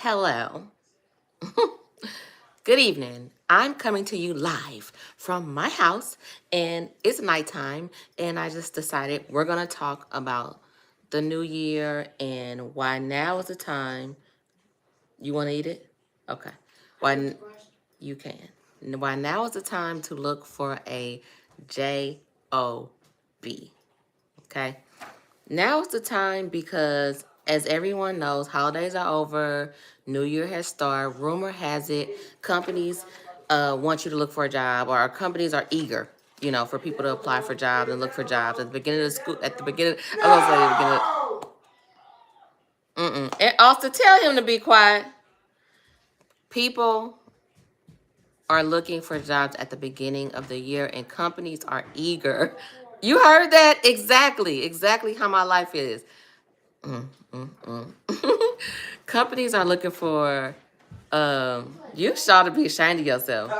Hello. Good evening. I'm coming to you live from my house, and it's nighttime, and I just decided we're going to talk about the new year and why now is the time. You want to eat it? Okay. Why you can. Why now is the time to look for a job. Okay. Now is the time because, as everyone knows, holidays are over, New Year has started. Rumor has it companies want you to look for a job, or companies are eager, for people to apply for jobs and look for jobs at the beginning of the school. At the beginning, I was gonna say the beginning. And also tell him to be quiet. People are looking for jobs at the beginning of the year, and companies are eager. You heard that exactly how my life is. Mm, mm, mm. Companies are looking for, you ought to be ashamed of yourself.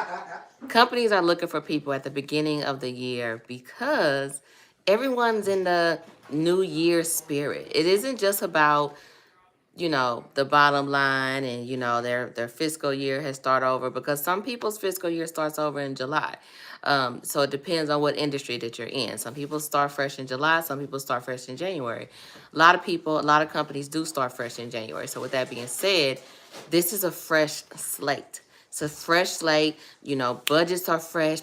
Companies are looking for people at the beginning of the year because everyone's in the new year spirit. It isn't just about, the bottom line and, their fiscal year has started over, because some people's fiscal year starts over in July. So it depends on what industry that you're in. Some people start fresh in July, some people start fresh in January. A lot of companies do start fresh in January. So with that being said, this is a fresh slate. It's a fresh slate. Budgets are fresh.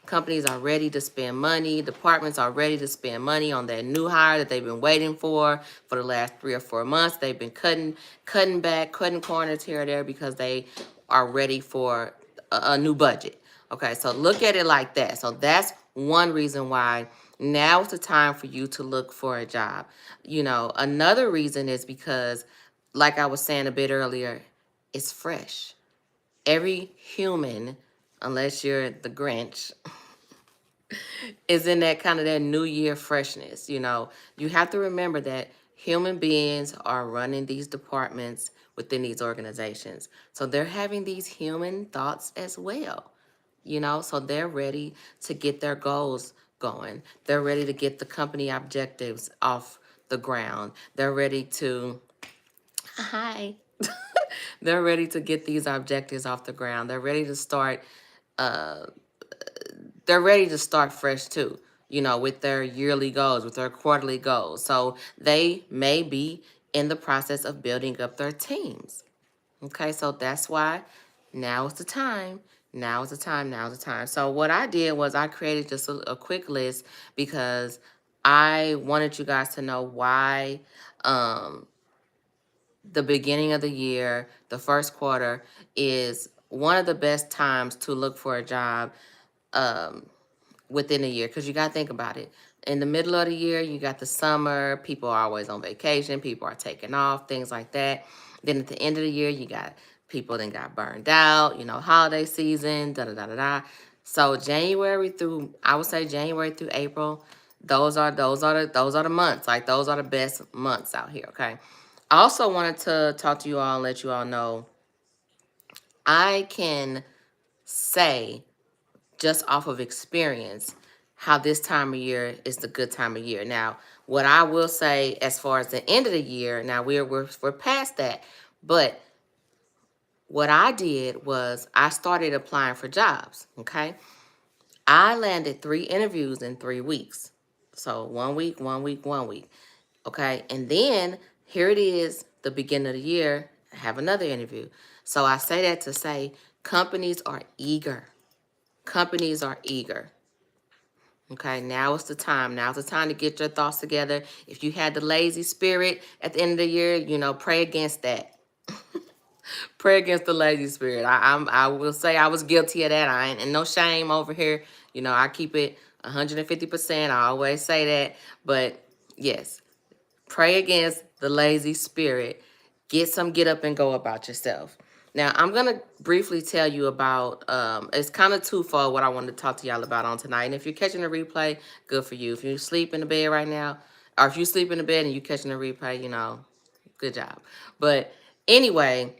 Companies are ready to spend money. Departments are ready to spend money on that new hire that they've been waiting for the last 3 or 4 months. They've been cutting back, cutting corners here or there because they are ready for a new budget. Okay, so look at it like that. So that's one reason why now is the time for you to look for a job. Another reason is because, like I was saying a bit earlier, it's fresh. Every human, unless you're the Grinch, is in that kind of that new year freshness. You have to remember that human beings are running these departments within these organizations. So they're having these human thoughts as well. So they're ready to get their goals going. They're ready to get the company objectives off the ground. They're ready to, hi. They're ready to get these objectives off the ground. Uh, they're ready to start fresh too, with their yearly goals, with their quarterly goals. So they may be in the process of building up their teams. Okay, so that's why now is the time. Now is the time. Now is the time. So what I did was I created just a quick list because I wanted you guys to know why the beginning of the year, the first quarter, is one of the best times to look for a job within a year, because you got to think about it. In the middle of the year, you got the summer. People are always on vacation. People are taking off, things like that. Then at the end of the year, you got people that got burned out, holiday season, da-da-da-da-da. So I would say January through April, those are the months. Like, those are the best months out here, okay? I also wanted to talk to you all and let you all know I can say, just off of experience, how this time of year is the good time of year. Now, what I will say as far as the end of the year, now we're past that, but what I did was I started applying for jobs, okay? I landed 3 interviews in 3 weeks. So 1 week, 1 week, 1 week, okay? And then here it is, the beginning of the year, I have another interview. So I say that to say companies are eager. Companies are eager. Okay, now is the time. Now is the time to get your thoughts together. If you had the lazy spirit at the end of the year, pray against that. Pray against the lazy spirit. I will say I was guilty of that. I ain't and no shame over here. I keep it 150%. I always say that. But yes, pray against the lazy spirit. Get up and go about yourself. Now, I'm going to briefly tell you about, it's kind of twofold what I wanted to talk to y'all about on tonight. And if you're catching a replay, good for you. If you sleep in the bed right now, or if you sleep in the bed and you catching a replay, good job. But anyway,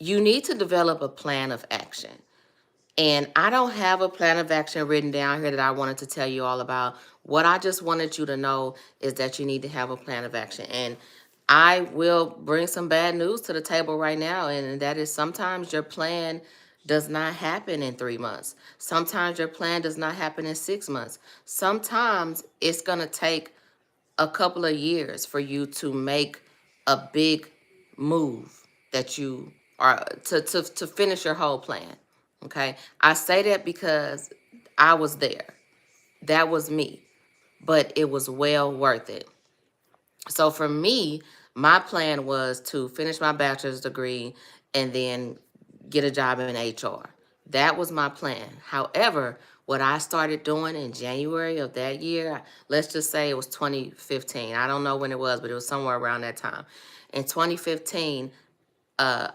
you need to develop a plan of action. And I don't have a plan of action written down here that I wanted to tell you all about. What I just wanted you to know is that you need to have a plan of action. And I will bring some bad news to the table right now, and that is sometimes your plan does not happen in 3 months. Sometimes your plan does not happen in 6 months. Sometimes it's going to take a couple of years for you to make a big move that you are to finish your whole plan. Okay. I say that because I was there. That was me, but it was well worth it. So for me, my plan was to finish my bachelor's degree and then get a job in HR. That was my plan. However, what I started doing in January of that year, let's just say it was 2015. I don't know when it was, but it was somewhere around that time. In 2015, uh,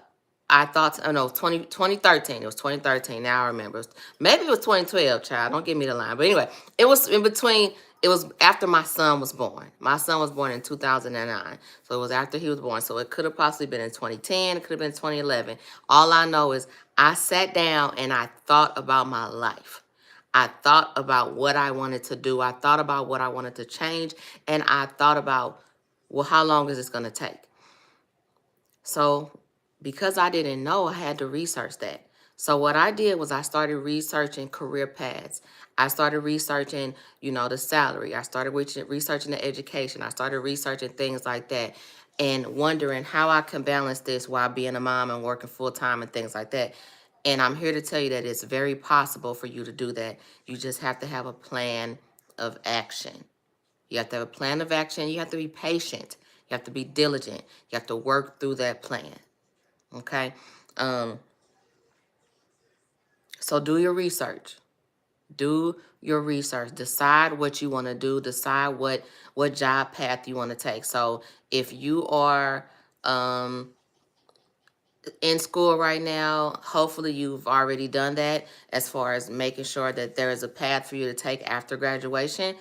I thought, oh no, 2013. It was 2013. Now I remember. Maybe it was 2012, child. Don't give me the line. But anyway, it was in between. It was after my son was born. My son was born in 2009. So it was after he was born. So it could have possibly been in 2010. It could have been 2011. All I know is I sat down and I thought about my life. I thought about what I wanted to do. I thought about what I wanted to change. And I thought about, well, how long is this going to take? So because I didn't know, I had to research that. So what I did was I started researching career paths. I started researching, the salary. I started researching the education. I started researching things like that and wondering how I can balance this while being a mom and working full time and things like that. And I'm here to tell you that it's very possible for you to do that. You just have to have a plan of action. You have to have a plan of action. You have to be patient. You have to be diligent. You have to work through that plan. Okay? Um, so do your research. Do your research. Decide what you want to do. Decide what job path you want to take. So if you are in school right now, hopefully you've already done that as far as making sure that there is a path for you to take after graduation.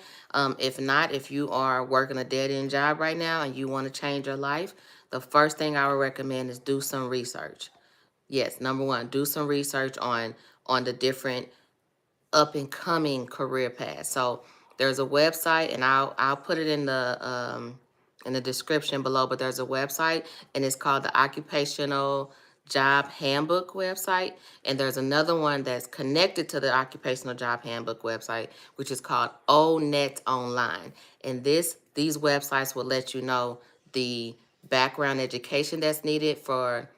If not, if you are working a dead-end job right now and you want to change your life, the first thing I would recommend is do some research. Yes, number one, do some research on the different up and coming career path. So there's a website, and I'll put it in the description below. But there's a website, and it's called the Occupational Job Handbook website. And there's another one that's connected to the Occupational Job Handbook website, which is called ONET Online. And these websites will let you know the background education that's needed for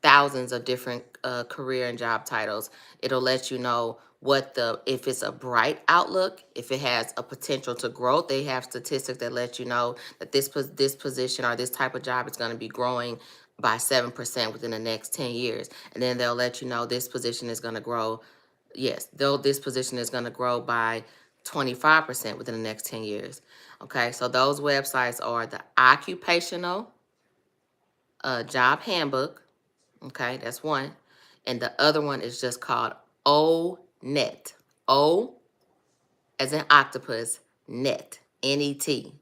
thousands of different career and job titles. It'll let you know if it's a bright outlook, if it has a potential to growth. They have statistics that let you know that this position or this type of job is going to be growing by 7% within the next 10 years. And then they'll let you know this position is going to grow. Yes, though this position is going to grow by 25% within the next 10 years. Okay, so those websites are the Occupational Job Handbook. Okay, that's one. And the other one is just called ONET. O as in octopus, net, N-E-T,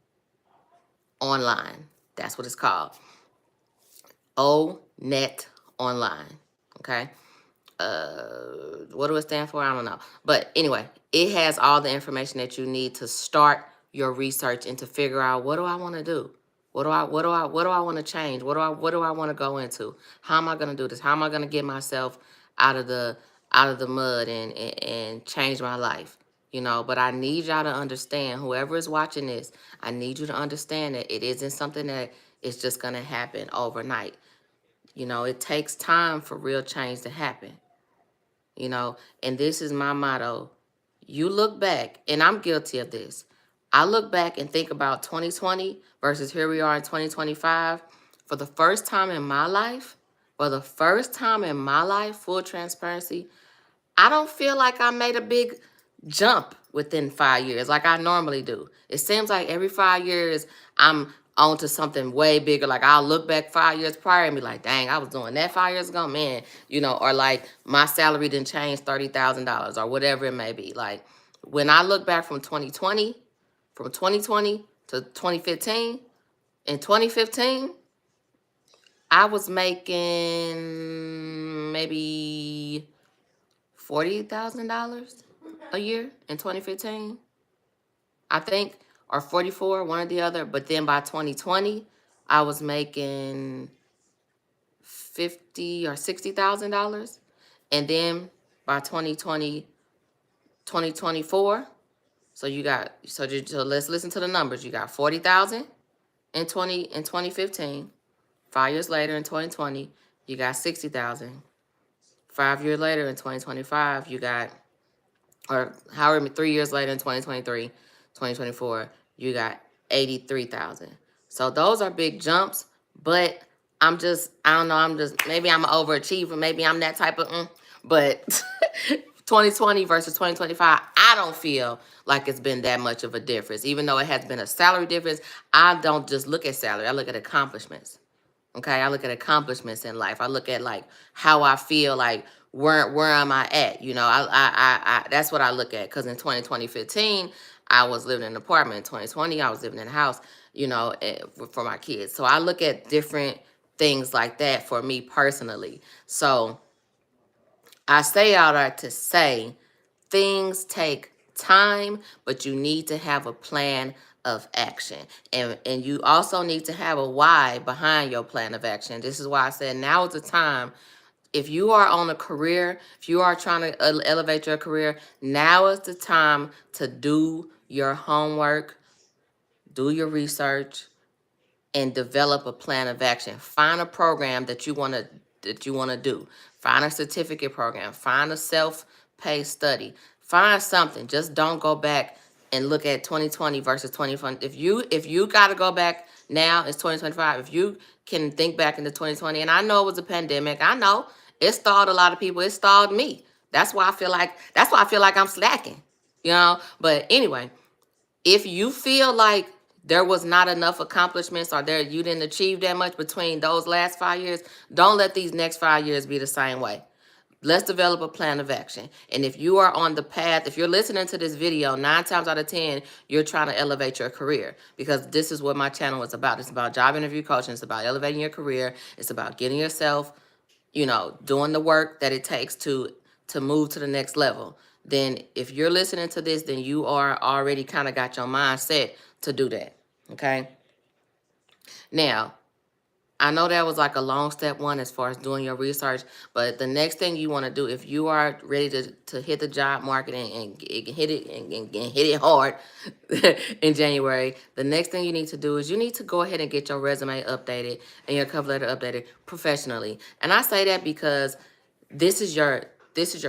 online. That's what it's called. ONET online. Okay. What do it stand for? I don't know. But anyway, it has all the information that you need to start your research and to figure out, what do I want to do? What do I want to change? What do I want to go into? How am I going to do this? How am I going to get myself out of the mud and change my life? But I need y'all to understand, whoever is watching this, I need you to understand that it isn't something that is just going to happen overnight. It takes time for real change to happen. And this is my motto. You look back, and I'm guilty of this. I look back and think about 2020 versus here we are in 2025. For the first time in my life, full transparency, I don't feel like I made a big jump within 5 years like I normally do. It seems like every 5 years I'm on to something way bigger. Like I'll look back 5 years prior and be like, dang, I was doing that 5 years ago, man. Or like my salary didn't change $30,000 or whatever it may be. Like when I look back from 2020 to 2015, in 2015, I was making maybe $40,000 a year in 2015, I think, or 44, one or the other. But then by 2020, I was making $50,000 or $60,000. And then by 2024, so you got, so let's listen to the numbers. You got 40,000 in 2015. 5 years later in 2020, you got 60,000. 5 years later in 2025, you got, or however, 3 years later in 2023, 2024, you got 83,000. So those are big jumps, but I don't know, maybe I'm an overachiever, maybe I'm that type of, but 2020 versus 2025, I don't feel like it's been that much of a difference. Even though it has been a salary difference, I don't just look at salary, I look at accomplishments. Okay, I look at accomplishments in life. I look at like how I feel, like where am I at? You know, I that's what I look at. Because in 2015, I was living in an apartment. In 2020, I was living in a house. You know, for my kids. So I look at different things like that for me personally. So I say all that to say things take time, but you need to have a plan of action. And you also need to have a why behind your plan of action. This is why I said now is the time. If you are on a career, if you are trying to elevate your career, now is the time to do your homework, do your research, and develop a plan of action. Find a program that you want to do. Find a certificate program. Find a self-paced study. Find something. Just don't go back and look at 2020 versus 2020. If you got to go back now, it's 2025. If you can think back into 2020, and I know it was a pandemic. I know it stalled a lot of people. It stalled me. That's why I feel like I'm slacking. You know. But anyway, if you feel like there was not enough accomplishments or there you didn't achieve that much between those last 5 years, don't let these next 5 years be the same way. Let's develop a plan of action. And if you are on the path, if you're listening to this video, 9 times out of 10, you're trying to elevate your career, because this is what my channel is about. It's about job interview coaching. It's about elevating your career. It's about getting yourself, doing the work that it takes to move to the next level. Then if you're listening to this, then you are already kind of got your mind set to do that. Okay. Now, I know that was like a long step one as far as doing your research, but the next thing you want to do, if you are ready to hit the job market and hit it and hit it hard in January, the next thing you need to do is you need to go ahead and get your resume updated and your cover letter updated professionally. And I say that because this is your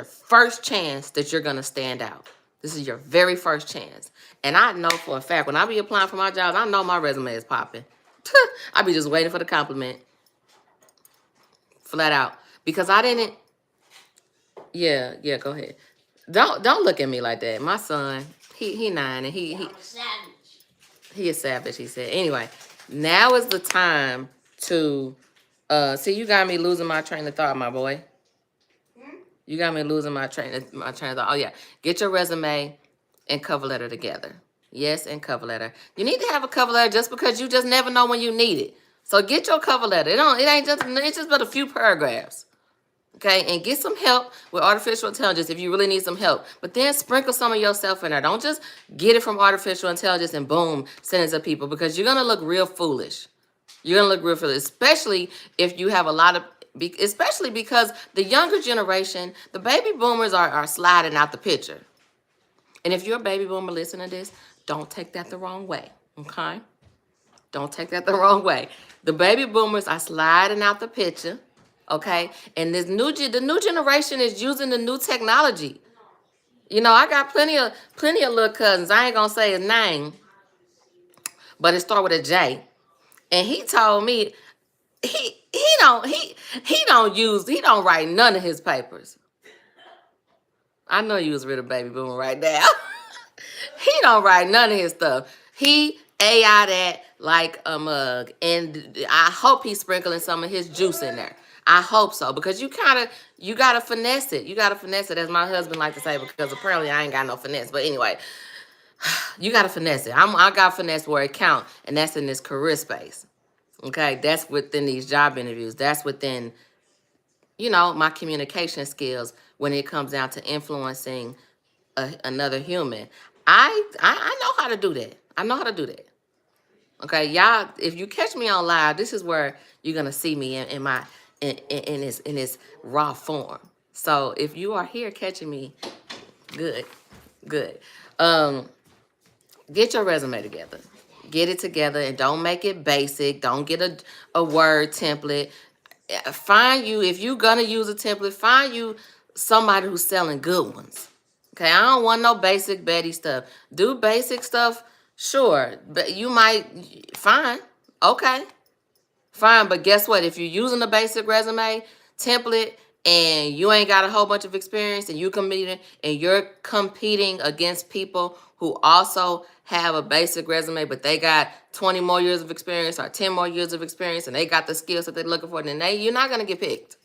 first chance that you're gonna stand out. This is your very first chance. And I know for a fact, when I be applying for my jobs, I know my resume is popping. I be just waiting for the compliment, flat out. Because I didn't. Yeah, go ahead. Don't look at me like that. My son, he 9 and he is savage. He said. Anyway, now is the time to see. You got me losing my train of thought, my boy. You got me losing my train of thought. Oh yeah, get your resume and cover letter together. Yes, and cover letter. You need to have a cover letter just because you just never know when you need it. So get your cover letter. It's just but a few paragraphs. Okay, and get some help with artificial intelligence if you really need some help. But then sprinkle some of yourself in there. Don't just get it from artificial intelligence and boom, send it to people, because you're gonna look real foolish. You're gonna look real foolish, especially if you have a lot of, especially because the younger generation, the baby boomers are sliding out the picture. And if you're a baby boomer listening to this, don't take that the wrong way, okay? Don't take that the wrong way. The baby boomers are sliding out the picture, okay? And the new generation is using the new technology. I got plenty of little cousins. I ain't gonna say his name, but it starts with a J. And he told me he don't write none of his papers. I know you was with a baby boomer right now. He don't write none of his stuff. He AI that like a mug. And I hope he's sprinkling some of his juice in there. I hope so, because you gotta finesse it. You gotta finesse it, as my husband like to say, because apparently I ain't got no finesse. But anyway, you gotta finesse it. I got finesse where it count, and that's in this career space. Okay, that's within these job interviews. That's within, my communication skills when it comes down to influencing another human. I know how to do that. I know how to do that. Okay, y'all, if you catch me on live, this is where you're gonna see me in my in this raw form. So if you are here catching me, good, good. Um, get your resume together. Get it together and don't make it basic. Don't get a word template. Find you, if you're gonna use a template, find you somebody who's selling good ones. Okay, I don't want no basic Betty stuff. Do basic stuff, sure, but you might, fine, okay, fine. But guess what? If you're using a basic resume template and you ain't got a whole bunch of experience and you're competing against people who also have a basic resume, but they got 20 more years of experience or 10 more years of experience and they got the skills that they're looking for, then you're not gonna get picked.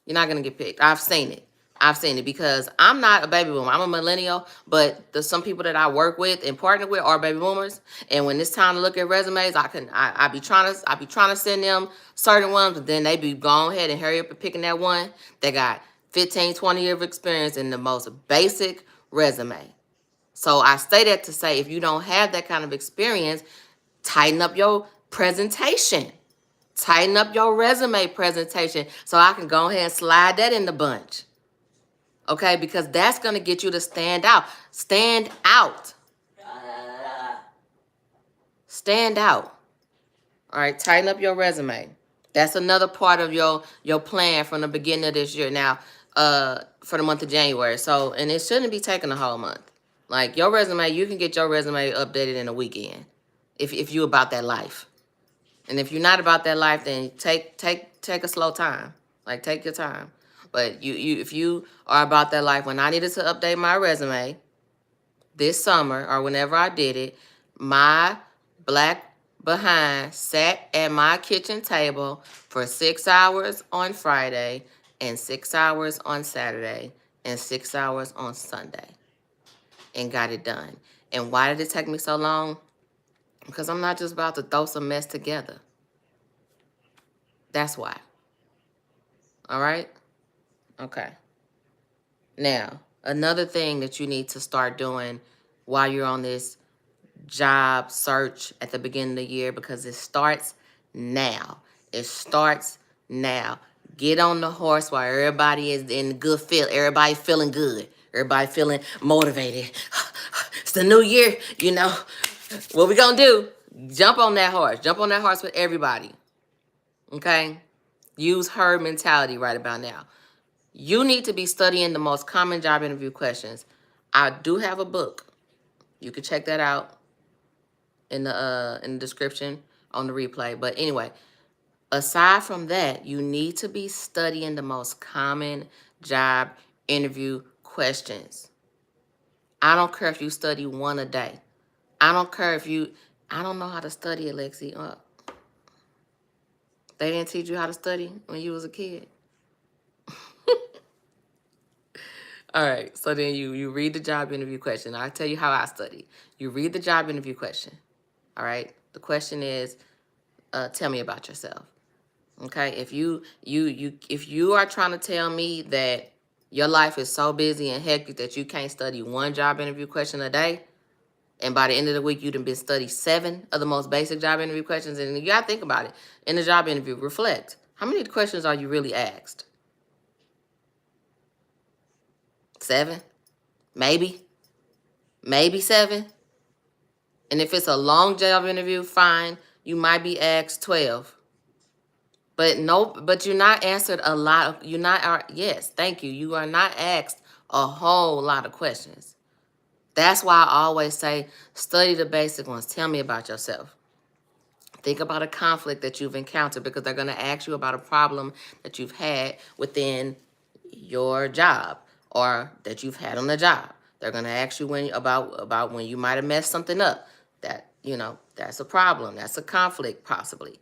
You're not gonna get picked. I've seen it. I've seen it because I'm not a baby boomer. I'm a millennial, but there's some people that I work with and partner with are baby boomers. And when it's time to look at resumes, I be trying to send them certain ones, but then they be going ahead and hurry up and picking that one that got 15, 20 years of experience in the most basic resume. So I say that to say, if you don't have that kind of experience, tighten up your presentation. Tighten up your resume presentation so I can go ahead and slide that in the bunch. Okay, because that's going to get you to stand out. Stand out. Stand out. All right, tighten up your resume. That's another part of your plan from the beginning of this year. Now, for the month of January. So, and it shouldn't be taking a whole month. Like your resume, you can get your resume updated in a weekend if you about that life. And if you're not about that life, then take a slow time. Like take your time. But if you are about that life, when I needed to update my resume this summer or whenever I did it, my black behind sat at my kitchen table for 6 hours on Friday and 6 hours on Saturday and 6 hours on Sunday and got it done. And why did it take me so long? Because I'm not just about to throw some mess together. That's why. All right? Okay. Now, another thing that you need to start doing while you're on this job search at the beginning of the year, because it starts now. It starts now. Get on the horse while everybody is in the good feel. Everybody feeling good. Everybody feeling motivated. It's the new year, you know. What we gonna do? Jump on that horse. Jump on that horse with everybody. Okay? Use herd mentality right about now. You need to be studying the most common job interview questions. I do have a book. You can check that out in the description on the replay. But anyway, aside from that, you need to be studying the most common job interview questions. I don't care if you study one a day. I don't care if you, I don't know how to study, Alexi. They didn't teach you how to study when you was a kid. All right, so then you read the job interview question. I'll tell you how I study. You read the job interview question. All right, the question is, tell me about yourself. Okay, if you are trying to tell me that your life is so busy and hectic that you can't study one job interview question a day, and by the end of the week, you've been studied 7 of the most basic job interview questions, and you gotta think about it. In the job interview, reflect. How many questions are you really asked? 7? Maybe 7. And if it's a long job interview, fine. You might be asked 12. But you're not answered a lot of, yes, thank you. You are not asked a whole lot of questions. That's why I always say, study the basic ones. Tell me about yourself. Think about a conflict that you've encountered, because they're going to ask you about a problem that you've had within your job or that you've had on the job. They're going to ask you about when you might have messed something up. That, that's a problem. That's a conflict, possibly.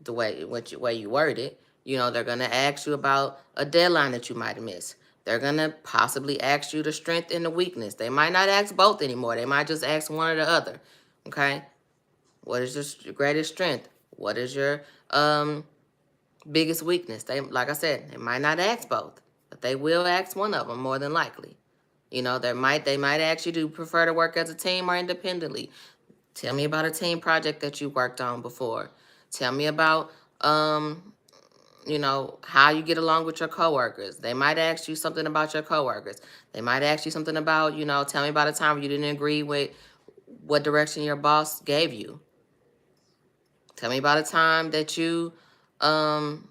The way you word it. They're going to ask you about a deadline that you might have missed. They're going to possibly ask you the strength and the weakness. They might not ask both anymore. They might just ask one or the other. Okay? What is your greatest strength? What is your biggest weakness? Like I said, they might not ask both, but they will ask one of them more than likely. They might ask you, do you prefer to work as a team or independently? Tell me about a team project that you worked on before. Tell me about, um, how you get along with your coworkers. They might ask you something about your coworkers. They might ask you something about, tell me about a time where you didn't agree with what direction your boss gave you. Tell me about a time that um,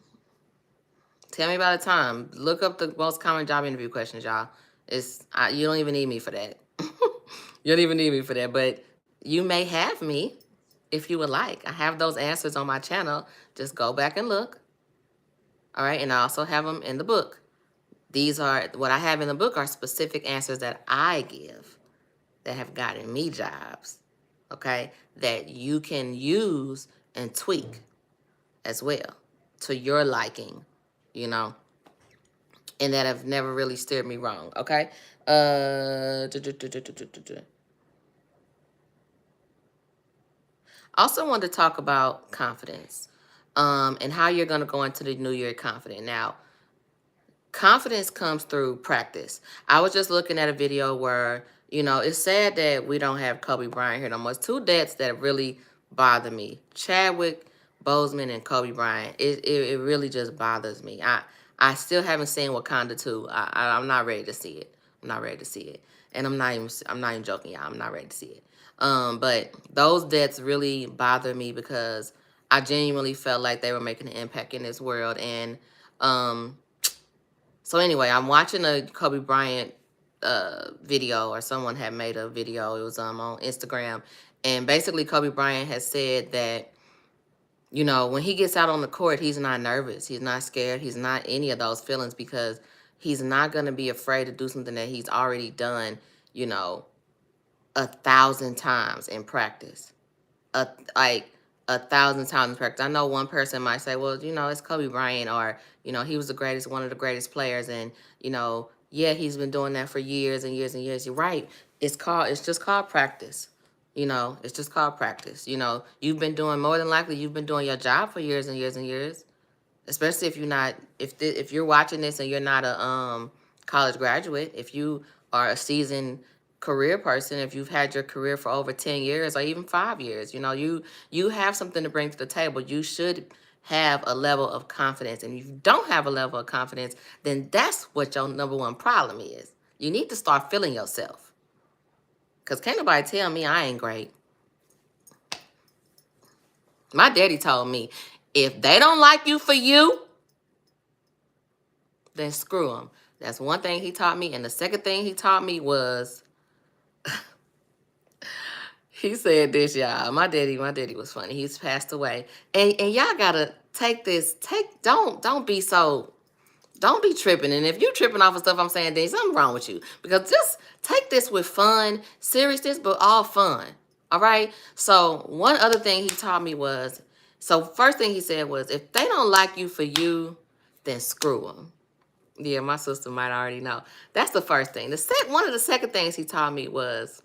tell me about a time. Look up the most common job interview questions, y'all. You don't even need me for that. You don't even need me for that, but you may have me if you would like. I have those answers on my channel. Just go back and look. All right, and I also have them in the book. These are what I have in the book are specific answers that I give that have gotten me jobs. Okay, that you can use and tweak as well to your liking, you know, and that have never really steered me wrong. Okay. Also wanted to talk about confidence, and how you're going to go into the new year confident. Now, confidence comes through practice. I was just looking at a video where, it's sad that we don't have Kobe Bryant here no more. It's two deaths that really bother me. Chadwick Boseman and Kobe Bryant. It really just bothers me. I still haven't seen Wakanda 2. I'm not ready to see it. I'm not ready to see it. And I'm not even joking, y'all. I'm not ready to see it. But those deaths really bother me because I genuinely felt like they were making an impact in this world. And so anyway, I'm watching a Kobe Bryant video, or someone had made a video. It was on Instagram. And basically Kobe Bryant has said that, when he gets out on the court, he's not nervous. He's not scared. He's not any of those feelings because he's not going to be afraid to do something that he's already done, 1,000 times in practice. Like 1,000 times in practice. I know one person might say, well, it's Kobe Bryant, or, he was one of the greatest players. And, yeah, he's been doing that for years and years and years. You're right. It's just called practice. It's just called practice. You've been doing, more than likely, you've been doing your job for years and years and years. Especially if you're not, if you're watching this and you're not a college graduate, if you are a seasoned career person, if you've had your career for over 10 years or even 5 years, you have something to bring to the table. You should have a level of confidence. And if you don't have a level of confidence, then that's what your number one problem is. You need to start feeling yourself. Because can't nobody tell me I ain't great. My daddy told me, if they don't like you for you, then screw them. That's one thing he taught me. And the second thing he taught me was, he said this, y'all. My daddy was funny. He's passed away. And y'all gotta don't be tripping. And if you tripping off of stuff I'm saying, then something wrong with you. Because just take this with fun, seriousness, but all fun. All right? So one other thing he taught me was, so first thing he said was, if they don't like you for you, then screw them. Yeah, my sister might already know. That's the first thing. One of the second things he taught me was,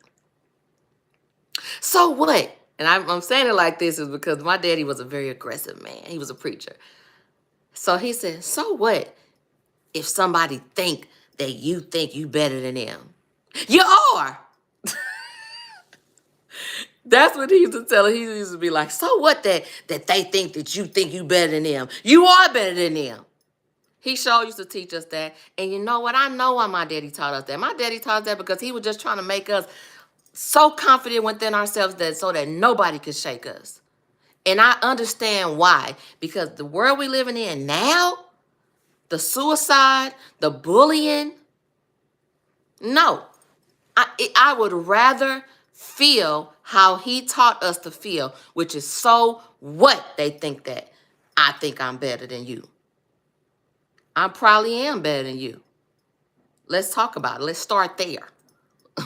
so what? And I'm saying it like this is because my daddy was a very aggressive man. He was a preacher. So he said, so what if somebody think you better than them? You are. That's what he used to tell her. He used to be like, so what that they think you better than them? You are better than them. He sure used to teach us that. And you know what? I know why my daddy taught us that. My daddy taught us that because he was just trying to make us so confident within ourselves so that nobody could shake us. And I understand why. Because the world we living in now, the suicide, the bullying, no. I would rather feel how he taught us to feel, which is, so what they think that I think I'm better than you. I probably am better than you. Let's talk about it. Let's start there.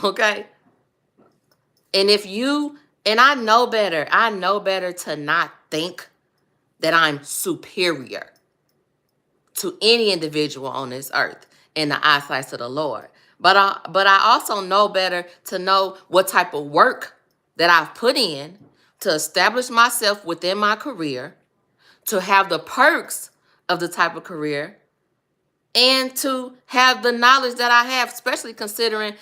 Okay? And I know better to not think that I'm superior to any individual on this earth in the eyesight of the Lord. But I also know better to know what type of work that I've put in to establish myself within my career, to have the perks of the type of career, and to have the knowledge that I have, especially considering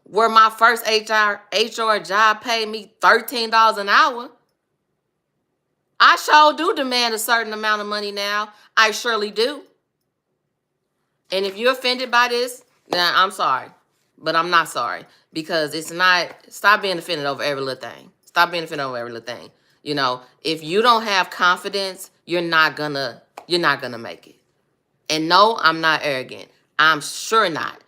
where my first HR job paid me $13 an hour. I sure do demand a certain amount of money now. I surely do. And if you're offended by this, then I'm sorry. But I'm not sorry. Because it's not, stop being offended over every little thing. Stop being offended over every little thing. You know, if you don't have confidence, you're not gonna make it. And no, I'm not arrogant. I'm sure not.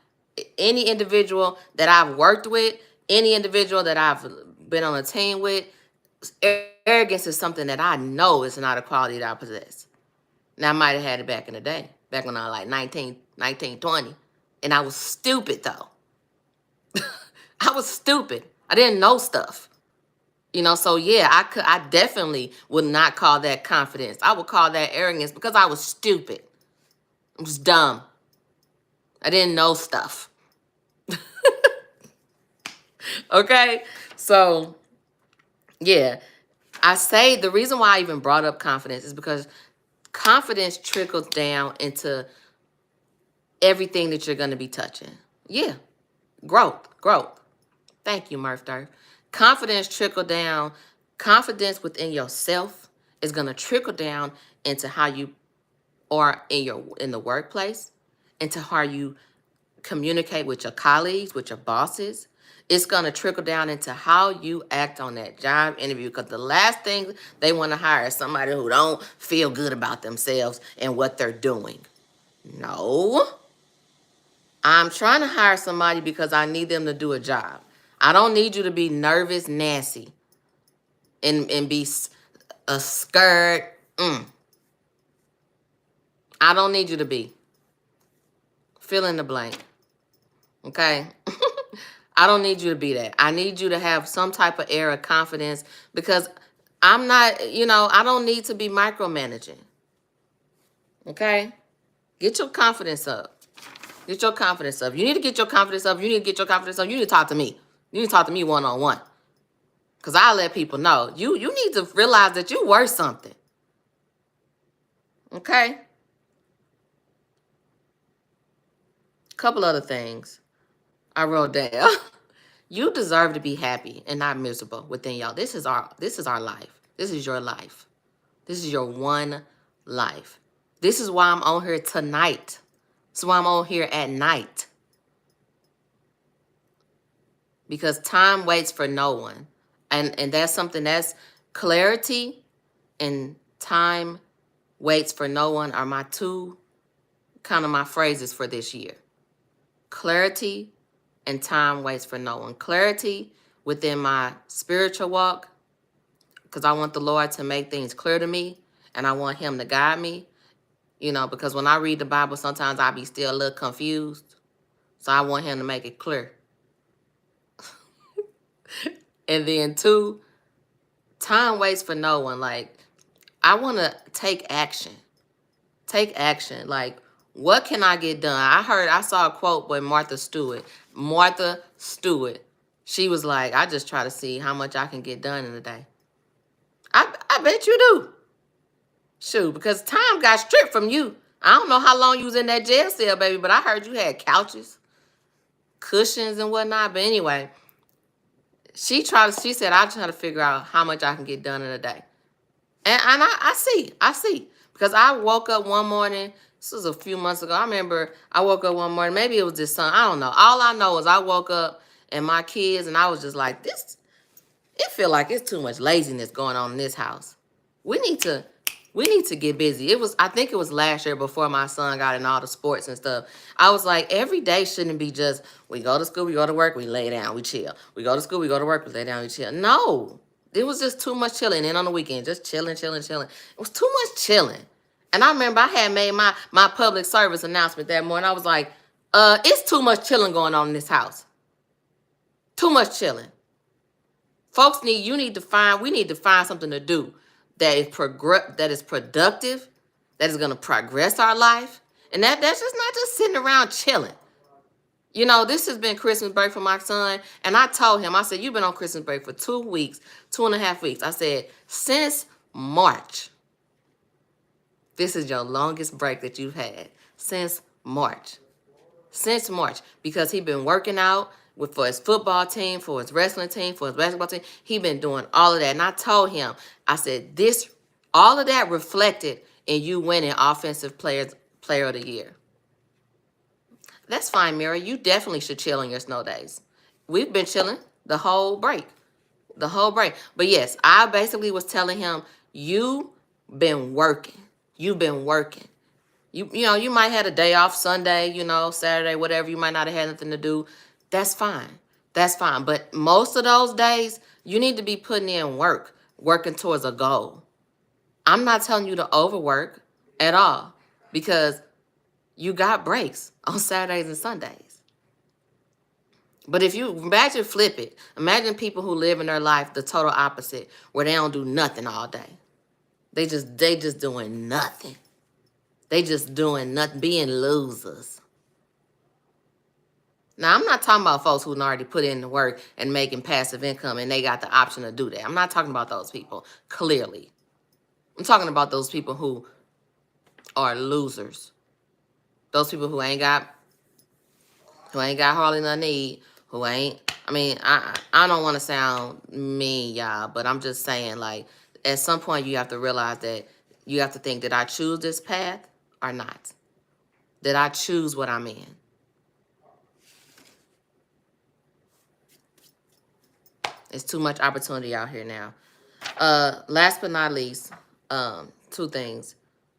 Any individual that I've worked with, any individual that I've been on a team with, arrogance is something that I know is not a quality that I possess. Now, I might have had it back in the day, back when I was like 19, 20. And I was stupid, though. I was stupid. I didn't know stuff. You know, so yeah, I definitely would not call that confidence. I would call that arrogance because I was stupid. I was dumb. I didn't know stuff. Okay? So, yeah. I say the reason why I even brought up confidence is because confidence trickles down into everything that you're going to be touching. Yeah. Growth. Thank you, Murph Durf. Confidence within yourself is going to trickle down into how you are in the workplace, into how you communicate with your colleagues, with your bosses. It's going to trickle down into how you act on that job interview, because the last thing they want to hire is somebody who don't feel good about themselves and what they're doing. No. I'm trying to hire somebody because I need them to do a job. I don't need you to be nervous, Nancy, and be scared. I don't need you to be. Fill in the blank. Okay? I don't need you to be that. I need you to have some type of air of confidence, because I'm not, I don't need to be micromanaging. Okay? Get your confidence up. Get your confidence up. You need to get your confidence up. You need to get your confidence up. You need to talk to me. You need to talk to me one-on-one. Because I'll let people know. You need to realize that you're worth something. Okay? Couple other things I wrote down. You deserve to be happy and not miserable within y'all. This is our life. This is your life. This is your one life. This is why I'm on here tonight. This is why I'm on here at night. Because time waits for no one. And that's something, that's clarity and time waits for no one are my two kind of my phrases for this year. Clarity and time waits for no one. Clarity within my spiritual walk, because I want the Lord to make things clear to me, and I want him to guide me, because when I read the Bible, sometimes I be still a little confused. So I want him to make it clear. And then 2, time waits for no one. Like, I want to take action. Take action. Like, what can I get done? I saw a quote by Martha Stewart. She was like, I just try to see how much I can get done in a day. I bet you do. Shoot, because time got stripped from you. I don't know how long you was in that jail cell, baby, but I heard you had couches, cushions, and whatnot. But anyway, she said, I try to figure out how much I can get done in a day. And I see. Because I woke up one morning, this was a few months ago. I remember I woke up one morning, maybe it was this sun, I don't know. All I know is I woke up and my kids, and I was just like, it feel like it's too much laziness going on in this house. We need to get busy. I think it was last year before my son got in all the sports and stuff. I was like, every day shouldn't be just, we go to school, we go to work, we lay down, we chill. We go to school, we go to work, we lay down, we chill. No, it was just too much chilling. And on the weekend, just chilling. It was too much chilling. And I remember I had made my public service announcement that morning. I was like, it's too much chilling going on in this house. Too much chilling. Folks we need to find something to do that is productive, that is going to progress our life. And that's just not just sitting around chilling. This has been Christmas break for my son. And I told him, I said, you've been on Christmas break for 2 weeks, 2.5 weeks. I said, since March, this is your longest break that you've had. Since March. Because he's been working out, for his football team, for his wrestling team, for his basketball team. He been doing all of that. And I told him, I said, all of that reflected in you winning offensive player of the year. That's fine, Mira. You definitely should chill on your snow days. We've been chilling the whole break. The whole break. But yes, I basically was telling him, you been working. You've been working. You might have a day off Sunday, Saturday, whatever. You might not have had nothing to do. That's fine. That's fine. But most of those days, you need to be putting in work, working towards a goal. I'm not telling you to overwork at all because you got breaks on Saturdays and Sundays. But if you flip it, imagine people who live in their life the total opposite, where they don't do nothing all day. They just doing nothing. They just doing nothing, being losers. Now, I'm not talking about folks who already put in the work and making passive income and they got the option to do that. I'm not talking about those people, clearly. I'm talking about those people who are losers. Those people who ain't got hardly nothing to eat, I don't want to sound mean, y'all, but I'm just saying, like, at some point you have to realize that you have to think, did I choose this path or not? Did I choose what I'm in? It's too much opportunity out here now. Last but not least, two things.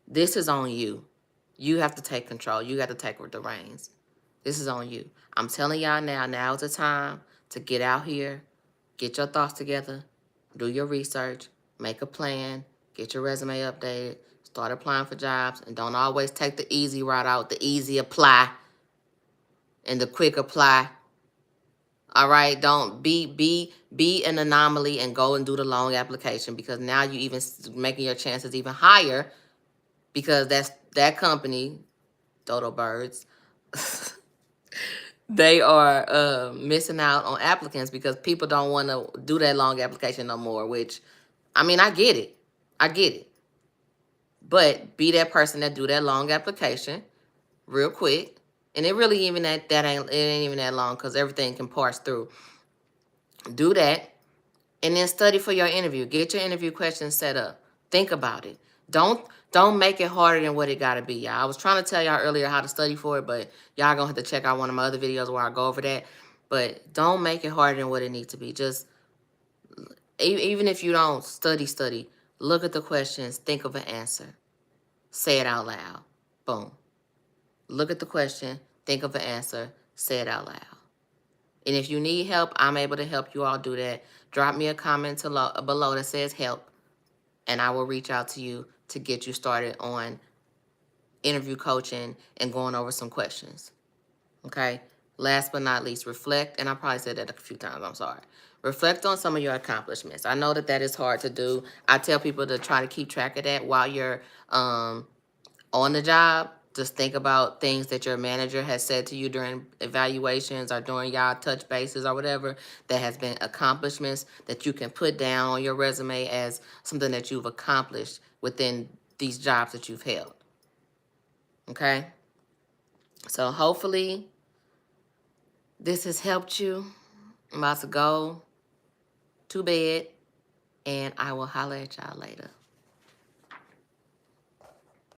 This is on you. You have to take control. You got to take the reins. This is on you. I'm telling y'all now is the time to get out here, get your thoughts together, do your research, make a plan, get your resume updated, start applying for jobs, and don't always take the easy route out, the easy apply and the quick apply. All right, don't be an anomaly and go and do the long application, because now you even making your chances even higher, because that company, Dodo Birds, they are missing out on applicants because people don't want to do that long application no more, which, I get it. I get it. But be that person that do that long application real quick. And it really even it ain't even that long, because everything can parse through. Do that. And then study for your interview. Get your interview questions set up. Think about it. Don't make it harder than what it gotta be, y'all. I was trying to tell y'all earlier how to study for it, but y'all gonna have to check out one of my other videos where I go over that. But don't make it harder than what it needs to be. Just, even if you don't study, look at the questions, think of an answer. Say it out loud. Boom. Look at the question, think of an answer, say it out loud. And if you need help, I'm able to help you all do that. Drop me a comment below that says help, and I will reach out to you to get you started on interview coaching and going over some questions. Okay? Last but not least, reflect, and I probably said that a few times, I'm sorry. Reflect on some of your accomplishments. I know that is hard to do. I tell people to try to keep track of that while you're on the job. Just think about things that your manager has said to you during evaluations or during y'all touch bases or whatever, that has been accomplishments that you can put down on your resume as something that you've accomplished within these jobs that you've held. Okay? So hopefully this has helped you. I'm about to go to bed, and I will holler at y'all later.